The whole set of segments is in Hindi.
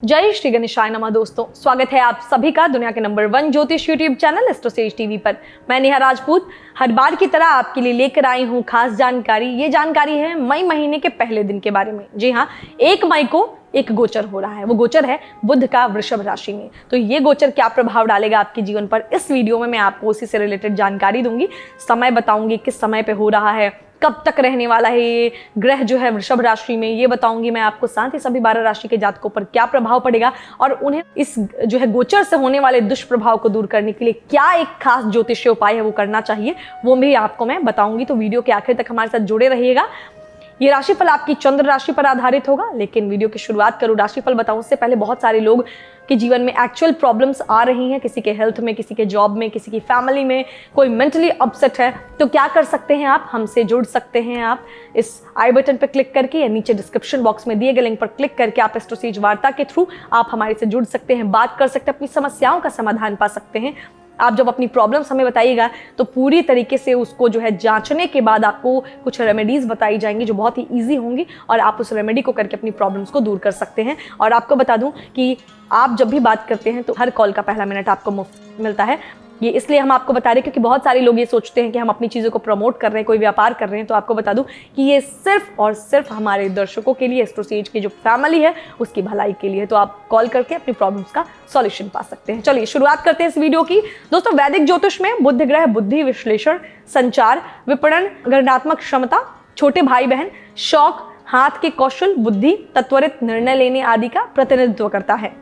जय श्री गणेशाय नमः। दोस्तों, स्वागत है आप सभी का दुनिया के नंबर 1 ज्योतिष यूट्यूब चैनल एस्ट्रोसेज टीवी पर। मैं नेहा राजपूत हर बार की तरह आपके लिए लेकर आई हूँ खास जानकारी। ये जानकारी है मई महीने के पहले दिन के बारे में। जी हाँ, 1 मई को एक गोचर हो रहा है। वो गोचर है बुध का वृषभ राशि में। तो ये गोचर क्या प्रभाव डालेगा आपके जीवन पर, इस वीडियो में मैं आपको उसी से रिलेटेड जानकारी दूंगी। समय बताऊंगी किस समय पे हो रहा है, कब तक रहने वाला है ये ग्रह जो है वृषभ राशि में, ये बताऊंगी मैं आपको। साथ ही सभी 12 राशि के जातकों पर क्या प्रभाव पड़ेगा और उन्हें इस जो है गोचर से होने वाले दुष्प्रभाव को दूर करने के लिए क्या एक खास ज्योतिषीय उपाय है वो करना चाहिए, वो भी आपको मैं बताऊंगी। तो वीडियो के आखिर तक हमारे साथ जुड़े रहिएगा। ये राशिफल आपकी चंद्र राशि पर आधारित होगा, लेकिन वीडियो की शुरुआत करूँ राशिफल बताऊं उससे पहले, बहुत सारे लोग के जीवन में एक्चुअल प्रॉब्लम्स आ रही हैं। किसी के हेल्थ में, किसी के जॉब में, किसी की फैमिली में, कोई मेंटली अपसेट है। तो क्या कर सकते हैं आप, हमसे जुड़ सकते हैं आप इस आई बटन पर क्लिक करके या नीचे डिस्क्रिप्शन बॉक्स में दिए गए लिंक पर क्लिक करके आप एस्ट्रोसेज वार्ता के थ्रू आप हमारे से जुड़ सकते हैं, बात कर सकते हैं, अपनी समस्याओं का समाधान पा सकते हैं। आप जब अपनी प्रॉब्लम्स हमें बताइएगा तो पूरी तरीके से उसको जो है जांचने के बाद आपको कुछ रेमेडीज बताई जाएंगी जो बहुत ही इजी होंगी और आप उस रेमेडी को करके अपनी प्रॉब्लम्स को दूर कर सकते हैं। और आपको बता दूं कि आप जब भी बात करते हैं तो हर कॉल का पहला मिनट आपको मुफ्त मिलता है। ये इसलिए हम आपको बता रहे हैं क्योंकि बहुत सारे लोग ये सोचते हैं कि हम अपनी चीज़ों को प्रमोट कर रहे हैं, कोई व्यापार कर रहे हैं। तो आपको बता दूं कि ये सिर्फ और सिर्फ हमारे दर्शकों के लिए, एस्ट्रोसेज की जो फैमिली है उसकी भलाई के लिए। तो आप कॉल करके अपनी प्रॉब्लम्स का सॉल्यूशन पा सकते हैं। चलिए शुरुआत करते हैं इस वीडियो की। दोस्तों, वैदिक ज्योतिष में बुध ग्रह बुद्धि, विश्लेषण, संचार, विपणन, गणनात्मक क्षमता, छोटे भाई बहन, शौक, हाथ के कौशल, बुद्धि, त्वरित निर्णय लेने आदि का प्रतिनिधित्व करता है।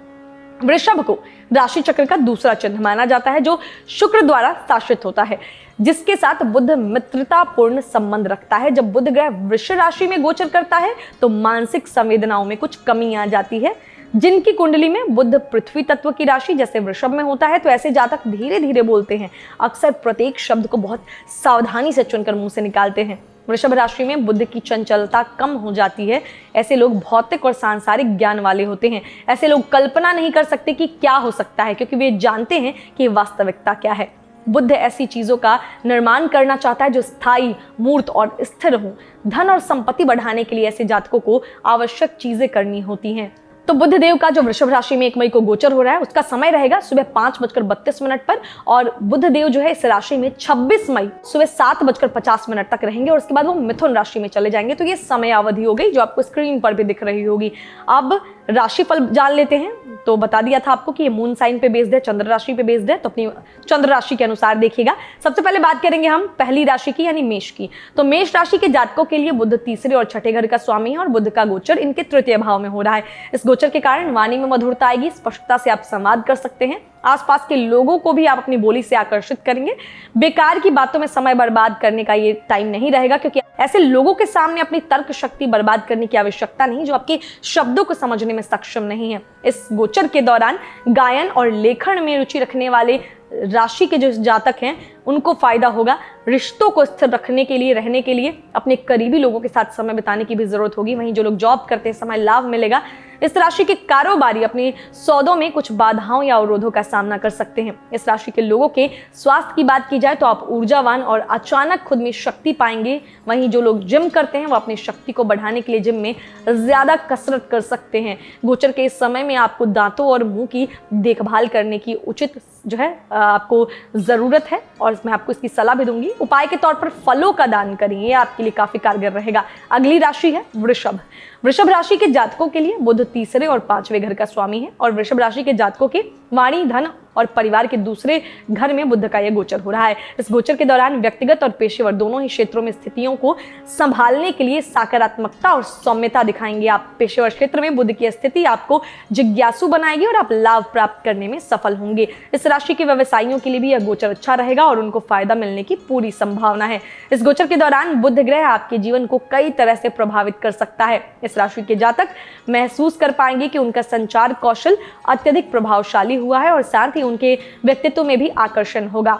वृषभ को राशि चक्र का दूसरा चिन्ह माना जाता है जो शुक्र द्वारा शासित होता है, जिसके साथ बुध मित्रतापूर्ण संबंध रखता है। जब बुध ग्रह वृष राशि में गोचर करता है तो मानसिक संवेदनाओं में कुछ कमी आ जाती है। जिनकी कुंडली में बुध पृथ्वी तत्व की राशि जैसे वृषभ में होता है तो ऐसे जातक धीरे धीरे बोलते हैं, अक्सर प्रत्येक शब्द को बहुत सावधानी से चुनकर मुंह से निकालते हैं। वृषभ राशि में बुध की चंचलता कम हो जाती है। ऐसे लोग भौतिक और सांसारिक ज्ञान वाले होते हैं। ऐसे लोग कल्पना नहीं कर सकते कि क्या हो सकता है, क्योंकि वे जानते हैं कि वास्तविकता क्या है। बुध ऐसी चीजों का निर्माण करना चाहता है जो स्थायी, मूर्त और स्थिर हो। धन और संपत्ति बढ़ाने के लिए ऐसे जातकों को आवश्यक चीजें करनी होती हैं। तो बुध देव का जो वृषभ राशि में 1 मई को गोचर हो रहा है उसका समय रहेगा सुबह 5:32 पर, और बुध देव जो है इस राशि में 26 मई सुबह 7:50 तक रहेंगे और उसके बाद वो मिथुन राशि में चले जाएंगे। तो ये समय अवधि हो गई जो आपको स्क्रीन पर भी दिख रही होगी। अब राशिफल जान लेते हैं। तो बता दिया था आपको कि ये मून साइन पे बेस्ड है, चंद्र राशि पे बेस्ड है, तो अपनी चंद्र राशि के अनुसार देखिएगा। सबसे पहले बात करेंगे हम पहली राशि की यानी मेष की। तो मेष राशि के जातकों के लिए बुध तीसरे और छठे घर का स्वामी है और बुध का गोचर इनके तृतीय भाव में हो रहा है। इस गोचर के कारण वाणी में मधुरता आएगी, स्पष्टता से आप संवाद कर सकते हैं, आसपास के लोगों को भी आप अपनी बोली से आकर्षित करेंगे। बेकार की बातों में समय बर्बाद करने का ये टाइम नहीं रहेगा, क्योंकि ऐसे लोगों के सामने अपनी तर्क शक्ति बर्बाद करने की आवश्यकता नहीं जो आपके शब्दों को समझने में सक्षम नहीं है। इस गोचर के दौरान गायन और लेखन में रुचि रखने वाले राशि के जो जातक हैं उनको फायदा होगा। रिश्तों को स्थिर रखने के लिए, रहने के लिए अपने करीबी लोगों के साथ समय बिताने की भी जरूरत होगी। वहीं जो लोग जॉब करते हैं समय लाभ मिलेगा। इस राशि के कारोबारी अपने सौदों में कुछ बाधाओं या अवरोधों का सामना कर सकते हैं। इस राशि के लोगों के स्वास्थ्य की बात की जाए तो आप ऊर्जावान और अचानक खुद में शक्ति पाएंगे। वहीं जो लोग जिम करते हैं वो अपनी शक्ति को बढ़ाने के लिए जिम में ज्यादा कसरत कर सकते हैं। गोचर के इस समय में आपको दांतों और मुंह की देखभाल करने की उचित जो है आपको जरूरत है और मैं आपको इसकी सलाह भी दूंगी। उपाय के तौर पर फलों का दान करिए, आपके लिए काफी कारगर रहेगा। अगली राशि है वृषभ। वृषभ राशि के जातकों के लिए बुध तीसरे और 5वें घर का स्वामी है और वृषभ राशि के जातकों के वाणी, धन और परिवार के दूसरे घर में बुध का यह गोचर हो रहा है। इस गोचर के दौरान व्यक्तिगत और पेशेवर दोनों ही क्षेत्रों में स्थितियों को संभालने के लिए सकारात्मकता और सौम्यता दिखाएंगे आप। पेशेवर क्षेत्र में बुध की स्थिति आपको जिज्ञासु बनाएगी और आप लाभ प्राप्त करने में सफल होंगे। इस राशि के व्यवसायियों के लिए भी यह गोचर अच्छा रहेगा और उनको फायदा मिलने की पूरी संभावना है। इस गोचर के दौरान बुध ग्रह आपके जीवन को कई तरह से प्रभावित कर सकता है। इस राशि के जातक महसूस कर पाएंगे कि उनका संचार कौशल अत्यधिक प्रभावशाली हुआ है और साथ ही उनके व्यक्तित्व में भी आकर्षण होगा।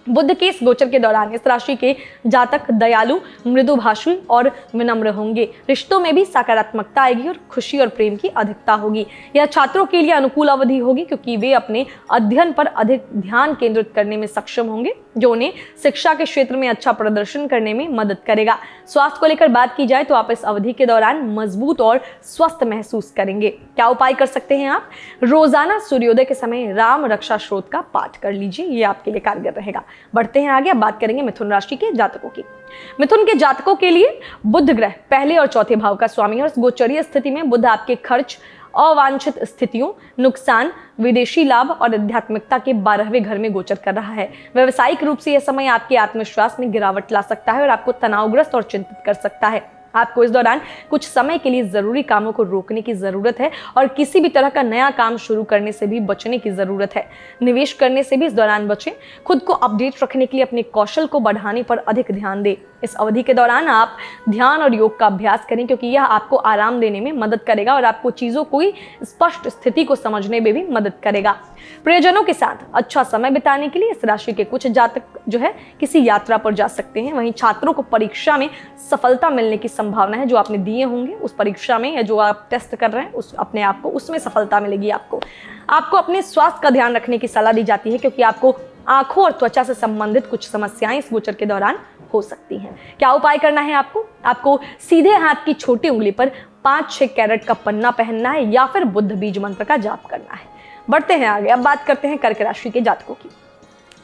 बुध के इस गोचर के दौरान इस राशि के जातक दयालु, मृदुभाषी और विनम्र होंगे। रिश्तों में भी सकारात्मकता आएगी और खुशी और प्रेम की अधिकता होगी। यह छात्रों के लिए अनुकूल अवधि होगी क्योंकि वे अपने अध्ययन पर अधिक ध्यान केंद्रित करने में सक्षम होंगे, जो उन्हें शिक्षा के क्षेत्र में अच्छा प्रदर्शन करने में मदद करेगा। स्वास्थ्य को लेकर बात की जाए तो आप इस अवधि के दौरान मजबूत और स्वस्थ महसूस करेंगे। क्या उपाय कर सकते हैं आप? रोजाना सूर्योदय के समय राम रक्षा श्लोक का पाठ कर लीजिए, ये आपके लिए कारगर रहेगा। बढ़ते हैं आगे, अब बात करेंगे मिथुन राशि के जातकों की। मिथुन के जातकों के लिए बुध ग्रह पहले और चौथे भाव का स्वामी है और इस गोचरीय स्थिति में बुध आपके खर्च, अवांछित स्थितियों, नुकसान, विदेशी लाभ और आध्यात्मिकता के 12वें घर में गोचर कर रहा है। व्यावसायिक रूप से यह समय आपके आत्मविश्वास में गिरावट ला सकता है और आपको तनावग्रस्त और चिंतित कर सकता है। आपको इस दौरान कुछ समय के लिए जरूरी कामों को रोकने की जरूरत है और किसी भी तरह का नया काम शुरू करने से भी बचने की जरूरत है। निवेश करने से भी इस दौरान बचें। खुद को अपडेट रखने के लिए अपने कौशल को बढ़ाने पर अधिक ध्यान दें। इस अवधि के दौरान आप ध्यान और योग का अभ्यास करें क्योंकि यह आपको आराम देने में मदद करेगा और आपको चीजों को स्पष्ट स्थिति को समझने में भी मदद करेगा। प्रियजनों के साथ अच्छा समय बिताने के लिए इस राशि के कुछ जातक जो है किसी यात्रा पर जा सकते हैं। वहीं छात्रों को परीक्षा में सफलता मिलने की संभावना है। जो आपने दिए होंगे उस परीक्षा में या जो आप टेस्ट कर रहे हैं उस अपने आप को उसमें सफलता मिलेगी। आपको अपने स्वास्थ्य का ध्यान रखने की सलाह दी जाती है क्योंकि आपको आंखों और त्वचा से संबंधित कुछ समस्याएं इस गोचर के दौरान हो सकती हैं। क्या उपाय करना है आपको सीधे हाथ की छोटी उंगली पर 5-6 कैरेट का पन्ना पहनना है या फिर बुद्ध बीज मंत्र का जाप करना है। बढ़ते हैं आगे, अब बात करते हैं कर्क राशि के जातकों की।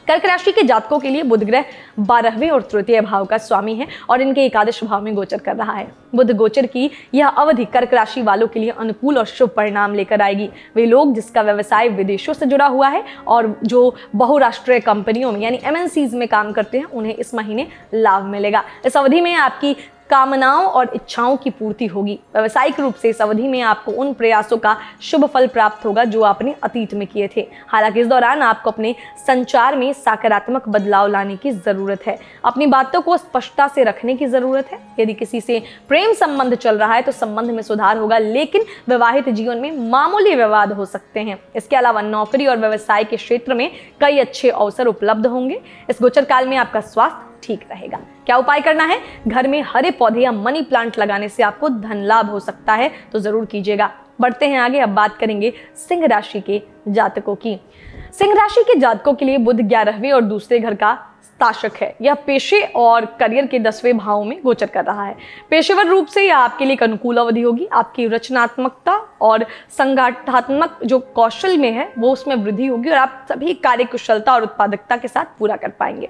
कर्क राशि के जातकों के लिए बुध ग्रह 12वें और तृतीय भाव का स्वामी है और इनके एकादश भाव में गोचर कर रहा है। बुध गोचर की यह अवधि कर्क राशि वालों के लिए अनुकूल और शुभ परिणाम लेकर आएगी। वे लोग जिसका व्यवसाय विदेशों से जुड़ा हुआ है और जो बहुराष्ट्रीय कंपनियों में यानी MNCs में काम करते हैं उन्हें इस महीने लाभ मिलेगा। इस अवधि में आपकी कामनाओं और इच्छाओं की पूर्ति होगी। व्यावसायिक रूप से इस अवधि में आपको उन प्रयासों का शुभ फल प्राप्त होगा जो आपने अतीत में किए थे। हालांकि इस दौरान आपको अपने संचार में सकारात्मक बदलाव लाने की जरूरत है। अपनी बातों को स्पष्टता से रखने की जरूरत है। यदि किसी से प्रेम संबंध चल रहा है तो संबंध में सुधार होगा, लेकिन वैवाहिक जीवन में मामूली विवाद हो सकते हैं। इसके अलावा नौकरी और व्यवसाय के क्षेत्र में कई अच्छे अवसर उपलब्ध होंगे। इस गोचर काल में आपका स्वास्थ्य ठीक रहेगा। क्या उपाय करना है? घर में हरे पौधे या मनी प्लांट लगाने से आपको धन लाभ हो सकता है, तो जरूर कीजिएगा। बढ़ते हैं आगे, अब बात करेंगे सिंह राशि के जातकों की। सिंह राशि के जातकों के लिए बुध 11वें और दूसरे घर का ताशक है। यह पेशे और करियर के 10वें भाव में गोचर कर रहा है। पेशेवर रूप से यह आपके लिए एक अनुकूल अवधि होगी। आपकी रचनात्मकता और संगठनात्मक जो कौशल में है वो उसमें वृद्धि होगी और आप सभी कार्य कुशलता और उत्पादकता के साथ पूरा कर पाएंगे।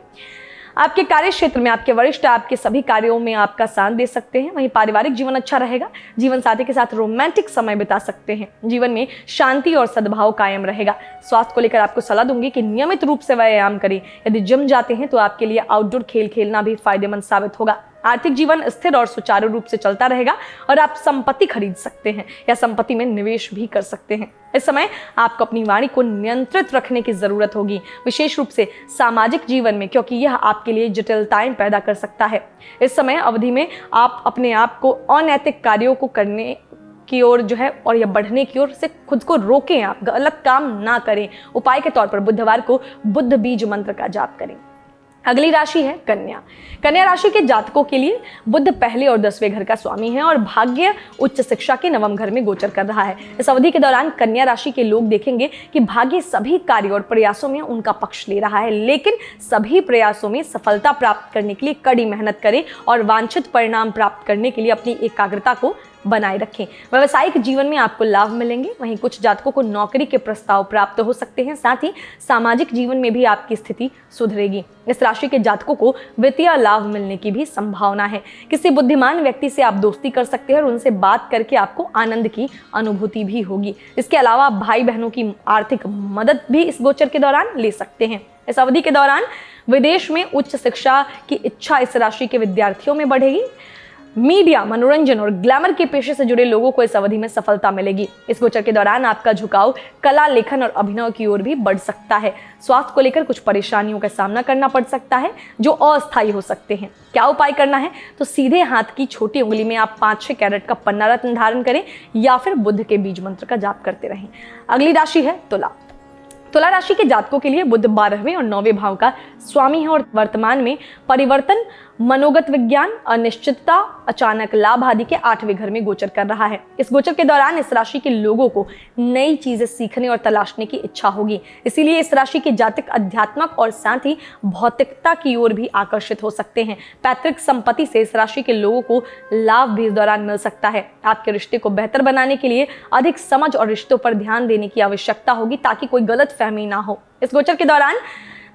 आपके कार्य क्षेत्र में आपके वरिष्ठ आपके सभी कार्यों में आपका साथ दे सकते हैं। वहीं पारिवारिक जीवन अच्छा रहेगा। जीवन साथी के साथ रोमांटिक समय बिता सकते हैं। जीवन में शांति और सद्भाव कायम रहेगा। स्वास्थ्य को लेकर आपको सलाह दूंगी कि नियमित रूप से व्यायाम करें। यदि जिम जाते हैं तो आपके लिए आउटडोर खेल खेलना भी फायदेमंद साबित होगा। आर्थिक जीवन स्थिर और सुचारू रूप से चलता रहेगा और आप संपत्ति खरीद सकते हैं या संपत्ति में निवेश भी कर सकते हैं। इस समय आपको अपनी वाणी को नियंत्रित रखने की जरूरत होगी, विशेष रूप से सामाजिक जीवन में, क्योंकि यह आपके लिए जटिलताएं पैदा कर सकता है। इस समय अवधि में आप अपने आप को अनैतिक कार्यों को करने की ओर जो है और या बढ़ने की ओर से खुद को रोकें। आप गलत काम ना करें। उपाय के तौर पर बुधवार को बुद्ध बीज मंत्र का जाप करें। अगली राशि है कन्या। कन्या राशि के जातकों के लिए बुध पहले और 10वें घर का स्वामी है और भाग्य उच्च शिक्षा के 9वें घर में गोचर कर रहा है। इस अवधि के दौरान कन्या राशि के लोग देखेंगे कि भाग्य सभी कार्यों और प्रयासों में उनका पक्ष ले रहा है, लेकिन सभी प्रयासों में सफलता प्राप्त करने के लिए कड़ी मेहनत करें और वांछित परिणाम प्राप्त करने के लिए अपनी एकाग्रता को बनाए रखें। व्यावसायिक जीवन में आपको लाभ मिलेंगे। वहीं कुछ जातकों को नौकरी के प्रस्ताव प्राप्त हो सकते हैं। साथ ही सामाजिक जीवन में भी आपकी स्थिति सुधरेगी। इस राशि के जातकों को वित्तीय लाभ मिलने की भी संभावना है। किसी बुद्धिमान व्यक्ति से आप दोस्ती कर सकते हैं और उनसे बात करके आपको आनंद की अनुभूति भी होगी। इसके अलावा आप भाई बहनों की आर्थिक मदद भी इस गोचर के दौरान ले सकते हैं। इस अवधि के दौरान विदेश में उच्च शिक्षा की इच्छा इस राशि के विद्यार्थियों में बढ़ेगी। मीडिया, मनोरंजन और ग्लैमर के पेशे से जुड़े लोगों को इस अवधि में सफलता मिलेगी। इस गोचर के दौरान आपका झुकाव कला, लेखन और अभिनय की ओर भी बढ़ सकता है। स्वास्थ्य को लेकर कुछ परेशानियों का सामना करना पड़ सकता है जो अस्थायी हो सकते हैं। क्या उपाय करना है? तो सीधे हाथ की छोटी उंगली में आप 5-6 कैरेट का पन्ना रत्न धारण करें या फिर बुध के बीज मंत्र का जाप करते रहें। अगली राशि है तुला। तुला राशि के जातकों के लिए बुध 12वें और 9वें भाव का स्वामी है और वर्तमान में परिवर्तन, मनोगत विज्ञान, अनिश्चितता, अचानक लाभ आदि के 8वें घर में गोचर कर रहा है। इस गोचर के दौरान इस राशि के लोगों को नई चीजें सीखने और तलाशने की इच्छा होगी। इसीलिए इस राशि के जातक अध्यात्मक और साथ ही भौतिकता की ओर भी आकर्षित हो सकते हैं। पैतृक संपत्ति से इस राशि के लोगों को लाभ भी इस दौरान मिल सकता है। आपके रिश्ते को बेहतर बनाने के लिए अधिक समझ और रिश्तों पर ध्यान देने की आवश्यकता होगी ताकि कोई गलत फहमी ना हो। इस गोचर के दौरान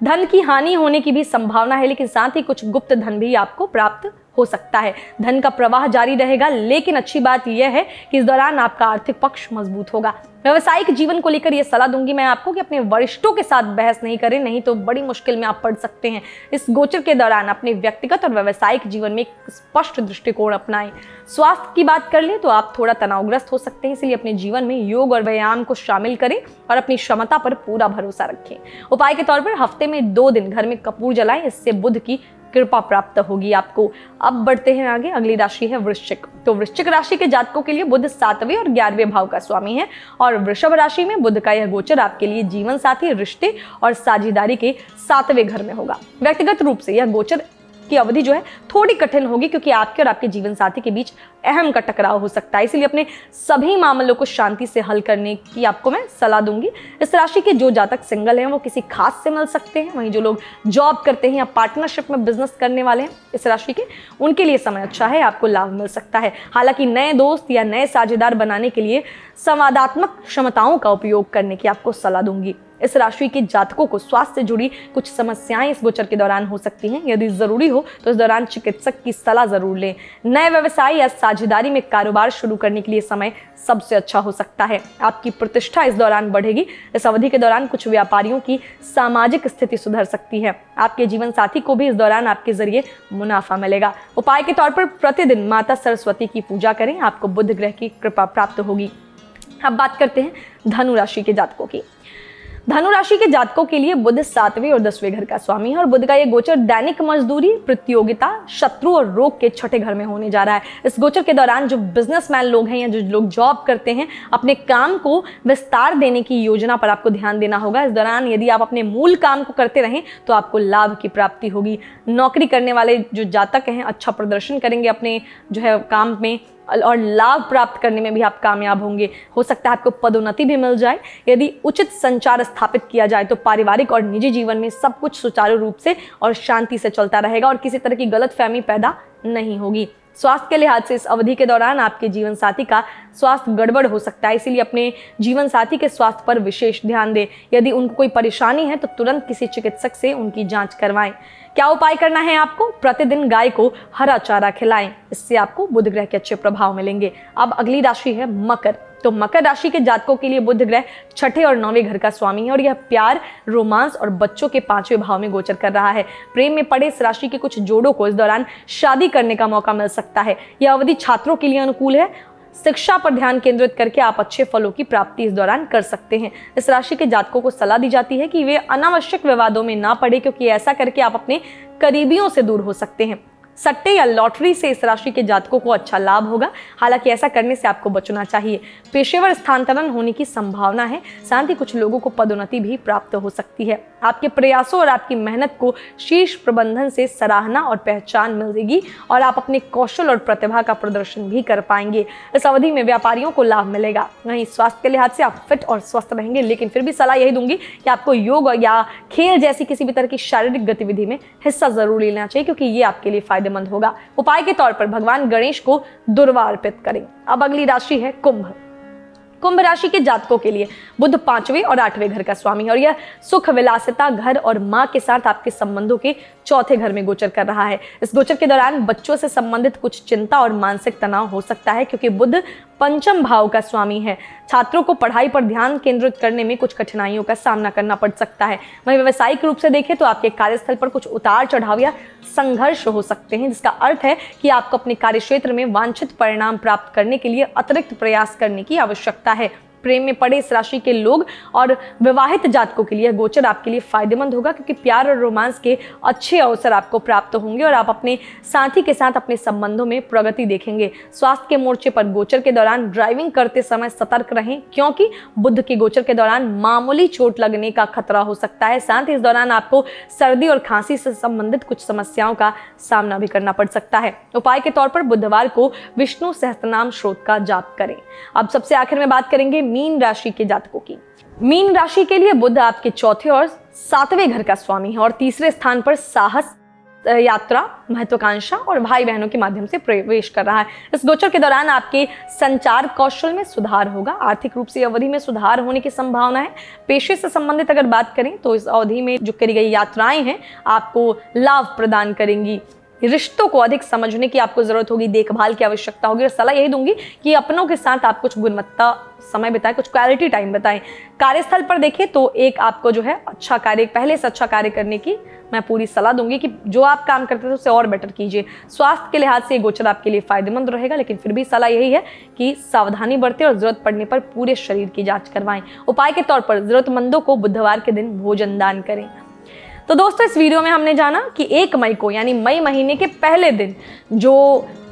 धन की हानि होने की भी संभावना है, लेकिन साथ ही कुछ गुप्त धन भी आपको प्राप्त हो सकता है। धन का प्रवाह जारी रहेगा, लेकिन अच्छी बात यह है कि इस दौरान आपका आर्थिक पक्ष मजबूत होगा। व्यवसायिक जीवन को लेकर यह सलाह दूंगी मैं आपको कि अपने वरिष्ठों के साथ बहस नहीं करें, नहीं तो बड़ी मुश्किल में आप पड़ सकते हैं। इस गोचर के दौरान अपने व्यक्तिगत और व्यवसायिक जीवन में एक स्पष्ट दृष्टिकोण अपनाएं। स्वास्थ्य की बात कर ले तो आप थोड़ा तनावग्रस्त हो सकते हैं, इसलिए अपने जीवन में योग और व्यायाम को शामिल करें और अपनी क्षमता पर पूरा भरोसा रखें। उपाय के तौर पर हफ्ते में 2 दिन घर में कपूर जलाएं, इससे बुध की कृपा प्राप्त होगी आपको। अब बढ़ते हैं आगे। अगली राशि है वृश्चिक। तो वृश्चिक राशि के जातकों के लिए बुध 7वें और 11वें भाव का स्वामी है और वृषभ राशि में बुध का यह गोचर आपके लिए जीवन साथी, रिश्ते और साझेदारी के 7वें घर में होगा। व्यक्तिगत रूप से यह गोचर की अवधि जो है थोड़ी कठिन होगी, क्योंकि आपके और आपके जीवन साथी के बीच अहम का टकराव हो सकता है। इसलिए अपने सभी मामलों को शांति से हल करने की आपको मैं सलाह दूंगी। इस राशि के जो जातक सिंगल हैं वो किसी खास से मिल सकते हैं, वहीं जो लोग जॉब करते हैं या पार्टनरशिप में बिजनेस करने वाले हैं इस राशि के, उनके लिए समय अच्छा है, आपको लाभ मिल सकता है। हालांकि नए दोस्त या नए साझेदार बनाने के लिए संवादात्मक क्षमताओं का उपयोग करने की आपको सलाह दूंगी। इस राशि के जातकों को स्वास्थ्य से जुड़ी कुछ समस्याएं इस गोचर के दौरान हो सकती हैं। यदि जरूरी हो तो इस दौरान चिकित्सक की सलाह जरूर लें। नए व्यवसाय या साझेदारी में कारोबार शुरू करने के लिए समय सबसे अच्छा हो सकता है। आपकी प्रतिष्ठा इस दौरान बढ़ेगी। इस अवधि के दौरान कुछ व्यापारियों की सामाजिक स्थिति सुधर सकती है। आपके जीवन साथी को भी इस दौरान आपके जरिए मुनाफा मिलेगा। उपाय के तौर पर प्रतिदिन माता सरस्वती की पूजा करें, आपको बुध ग्रह की कृपा प्राप्त होगी। अब बात करते हैं धनु राशि के जातकों की। धनु राशि के जातकों के लिए बुध 7वें और 10वें घर का स्वामी है और बुध का ये गोचर दैनिक मजदूरी, प्रतियोगिता, शत्रु और रोग के 6ठे घर में होने जा रहा है। इस गोचर के दौरान जो बिजनेसमैन लोग हैं या जो लोग जॉब करते हैं, अपने काम को विस्तार देने की योजना पर आपको ध्यान देना होगा। इस दौरान यदि आप अपने मूल काम को करते रहें तो आपको लाभ की प्राप्ति होगी। नौकरी करने वाले जो जातक हैं अच्छा प्रदर्शन करेंगे अपने जो है काम में और लाभ प्राप्त करने में भी आप कामयाब होंगे। हो सकता है आपको पदोन्नति भी मिल जाए। यदि उचित संचार स्थापित किया जाए तो पारिवारिक और निजी जीवन में सब कुछ सुचारू रूप से और शांति से चलता रहेगा और किसी तरह की गलतफहमी पैदा नहीं होगी। स्वास्थ्य के लिहाज से इस अवधि के दौरान आपके जीवन साथी का स्वास्थ्य गड़बड़ हो सकता है, इसीलिए अपने जीवन साथी के स्वास्थ्य पर विशेष ध्यान दें। यदि उनको कोई परेशानी है तो तुरंत किसी चिकित्सक से उनकी जांच करवाएं। क्या उपाय करना है आपको? प्रतिदिन गाय को हरा चारा खिलाएं, इससे आपको बुध ग्रह के अच्छे प्रभाव मिलेंगे। अब अगली राशि है मकर। तो मकर राशि के जातकों के लिए बुध ग्रह 6ठे और 9वें घर का स्वामी है और यह प्यार, रोमांस और बच्चों के 5वें भाव में गोचर कर रहा है। प्रेम में पड़े इस राशि के कुछ जोड़ों को इस दौरान शादी करने का मौका मिल सकता है। यह अवधि छात्रों के लिए अनुकूल है। शिक्षा पर ध्यान केंद्रित करके आप अच्छे फलों की प्राप्ति इस दौरान कर सकते हैं। इस राशि के जातकों को सलाह दी जाती है कि वे अनावश्यक विवादों में ना पड़े, क्योंकि ऐसा करके आप अपने करीबियों से दूर हो सकते हैं। सट्टे या लॉटरी से इस राशि के जातकों को अच्छा लाभ होगा, हालांकि ऐसा करने से आपको बचना चाहिए। पेशेवर स्थानांतरण होने की संभावना है, साथ ही कुछ लोगों को पदोन्नति भी प्राप्त हो सकती है। आपके प्रयासों और आपकी मेहनत को शीर्ष प्रबंधन से सराहना और पहचान मिलेगी और आप अपने कौशल और प्रतिभा का प्रदर्शन भी कर पाएंगे। इस अवधि में व्यापारियों को लाभ मिलेगा। वहीं स्वास्थ्य के लिहाज से आप फिट और स्वस्थ रहेंगे, लेकिन फिर भी सलाह यही दूंगी कि आपको योग या खेल जैसी किसी भी तरह की शारीरिक गतिविधि में हिस्सा जरूर लेना चाहिए, क्योंकि ये आपके लिए फायदेमंद होगा। उपाय के तौर पर भगवान गणेश को दुर्वा अर्पित करें। अब अगली राशि है कुंभ। कुंभ राशि के जातकों के लिए बुध 5वें और 8वें घर का स्वामी है और यह सुख, विलासिता, घर और मां के साथ आपके संबंधों के 4थे घर में गोचर कर रहा है। इस गोचर के दौरान बच्चों से संबंधित कुछ चिंता और मानसिक तनाव हो सकता है, क्योंकि बुध 5म भाव का स्वामी है। छात्रों को पढ़ाई पर ध्यान केंद्रित करने में कुछ कठिनाइयों का सामना करना पड़ सकता है। वहीं व्यावसायिक रूप से देखें तो आपके कार्यस्थल पर कुछ उतार चढ़ाव या संघर्ष हो सकते हैं, जिसका अर्थ है कि आपको अपने कार्यक्षेत्र में वांछित परिणाम प्राप्त करने के लिए अतिरिक्त प्रयास करने की आवश्यकता है। प्रेम में पड़े इस राशि के लोग और विवाहित जातकों के लिए गोचर आपके लिए फायदेमंद होगा, क्योंकि प्यार और रोमांस के अच्छे अवसर आपको प्राप्त होंगे और आप अपने साथी के साथ अपने संबंधों में प्रगति देखेंगे। स्वास्थ्य के मोर्चे पर गोचर के दौरान ड्राइविंग करते समय सतर्क रहें, क्योंकि बुध के गोचर के दौरान मामूली चोट लगने का खतरा हो सकता है। साथ ही इस दौरान आपको सर्दी और खांसी से संबंधित कुछ समस्याओं का सामना भी करना पड़ सकता है। उपाय के तौर पर बुधवार को विष्णु सहस्त्रनाम श्लोक का जाप करें। अब सबसे आखिर में बात करेंगे मीन राशि के जातकों की। मीन राशि के लिए बुध आपके चौथे और सातवें घर का स्वामी है और तीसरे स्थान पर साहस, यात्रा, महत्वाकांक्षा और भाई बहनों के माध्यम से प्रवेश कर रहा है। इस गोचर के दौरान आपके संचार कौशल में सुधार होगा। आर्थिक रूप से अवधि में सुधार होने की संभावना है। पेशे से संबंधित अगर बात करें तो इस अवधि में जो करी गई यात्राएं हैं आपको लाभ प्रदान करेंगी। रिश्तों को अधिक समझने की आपको जरूरत होगी, देखभाल की आवश्यकता होगी और सलाह यही दूंगी कि अपनों के साथ आप कुछ गुणवत्ता समय बिताएं, कुछ क्वालिटी टाइम बिताएं। कार्यस्थल पर देखें तो एक आपको जो है अच्छा कार्य, पहले से अच्छा कार्य करने की मैं पूरी सलाह दूंगी कि जो आप काम करते थे उसे और बेटर कीजिए। स्वास्थ्य के लिहाज से गोचर आपके लिए फायदेमंद रहेगा, लेकिन फिर भी सलाह यही है कि सावधानी बरतें और जरूरत पड़ने पर पूरे शरीर की जांच करवाएं। उपाय के तौर पर जरूरतमंदों को बुधवार के दिन भोजन दान करें। तो दोस्तों इस वीडियो में हमने जाना कि 1 मई को यानी मई महीने के पहले दिन जो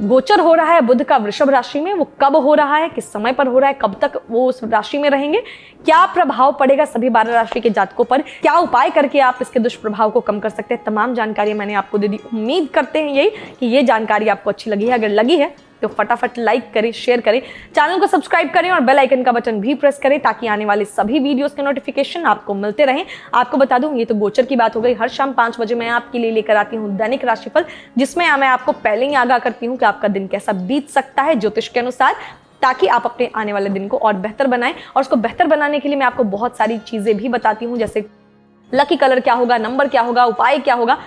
गोचर हो रहा है बुध का वृषभ राशि में, वो कब हो रहा है, किस समय पर हो रहा है, कब तक वो उस राशि में रहेंगे, क्या प्रभाव पड़ेगा सभी 12 राशि के जातकों पर, क्या उपाय करके आप इसके दुष्प्रभाव को कम कर सकते हैं, तमाम जानकारी मैंने आपको दे दी। उम्मीद करते हैं यही कि ये जानकारी आपको अच्छी लगी है। अगर लगी है तो फटाफट लाइक करें, शेयर करें, चैनल को सब्सक्राइब करें और बेल आइकन का बटन भी प्रेस करें ताकि आने वाले सभी वीडियोस के नोटिफिकेशन आपको मिलते रहें। आपको बता दूं ये तो गोचर की बात हो गई। हर शाम 5 बजे मैं आपके लिए लेकर आती हूं दैनिक राशिफल, जिसमें मैं आपको पहले ही आगाह करती हूं कि आपका दिन कैसा बीत सकता है ज्योतिष के अनुसार, ताकि आप अपने आने वाले दिन को और बेहतर बनाएं। और उसको बेहतर बनाने के लिए मैं आपको बहुत सारी चीजें भी बताती हूँ, जैसे लकी कलर क्या होगा, नंबर क्या होगा, उपाय क्या होगा,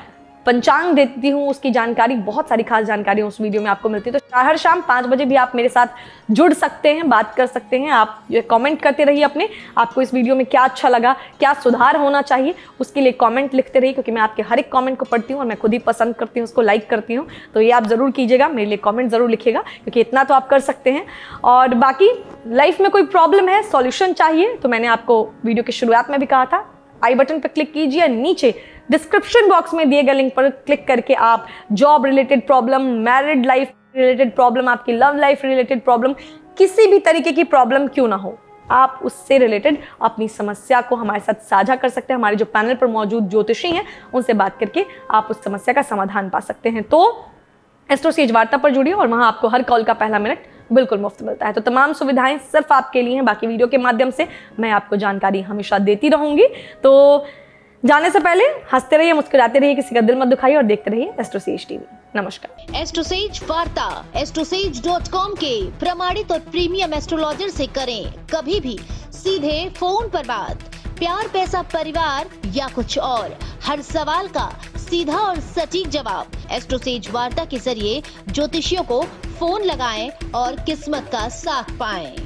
पंचांग देती हूँ, उसकी जानकारी, बहुत सारी खास जानकारी उस वीडियो में आपको मिलती है। तो हर शाम 5 बजे भी आप मेरे साथ जुड़ सकते हैं, बात कर सकते हैं। आप कमेंट करते रहिए अपने, आपको इस वीडियो में क्या अच्छा लगा, क्या सुधार होना चाहिए, उसके लिए कमेंट लिखते रहिए, क्योंकि मैं आपके हर एक कमेंट को पढ़ती हूँ और मैं खुद ही पसंद करती हूँ, उसको लाइक करती हूँ। तो ये आप ज़रूर कीजिएगा, मेरे लिए कमेंट ज़रूर लिखिएगा, क्योंकि इतना तो आप कर सकते हैं। और बाकी लाइफ में कोई प्रॉब्लम है, सॉल्यूशन चाहिए, तो मैंने आपको वीडियो की शुरुआत में भी कहा था, आई बटन पर क्लिक कीजिए, नीचे डिस्क्रिप्शन बॉक्स में दिए गए लिंक पर क्लिक करके आप job related problem, married life related problem, आपकी लव लाइफ रिलेटेड प्रॉब्लम, किसी भी तरीके की प्रॉब्लम क्यों ना हो, आप उससे रिलेटेड अपनी समस्या को हमारे साथ साझा कर सकते हैं। हमारे जो पैनल पर मौजूद ज्योतिषी हैं उनसे बात करके आप उस समस्या का समाधान पा सकते हैं। तो एस्ट्रोसेज वार्ता पर जुड़िए और वहाँ आपको हर कॉल का पहला मिनट बिल्कुल मुफ्त मिलता है। तो तमाम सुविधाएं सिर्फ आपके लिए हैं। बाकी वीडियो के माध्यम से मैं आपको जानकारी हमेशा देती रहूंगी। तो जाने से पहले हंसते रहिए, मुस्कुराते रहिए, किसी का दिल मत दुखाइए और देखते रहिए एस्ट्रोसेज टीवी। नमस्कार। एस्ट्रोसेज वार्ता एस्ट्रोसेज.com के प्रमाणित और प्रीमियम एस्ट्रोलॉजर से करें कभी भी सीधे फोन पर बात। प्यार, पैसा, परिवार या कुछ और, हर सवाल का सीधा और सटीक जवाब। एस्ट्रोसेज वार्ता के जरिए ज्योतिषियों को फोन लगाएं और किस्मत का साथ पाएं।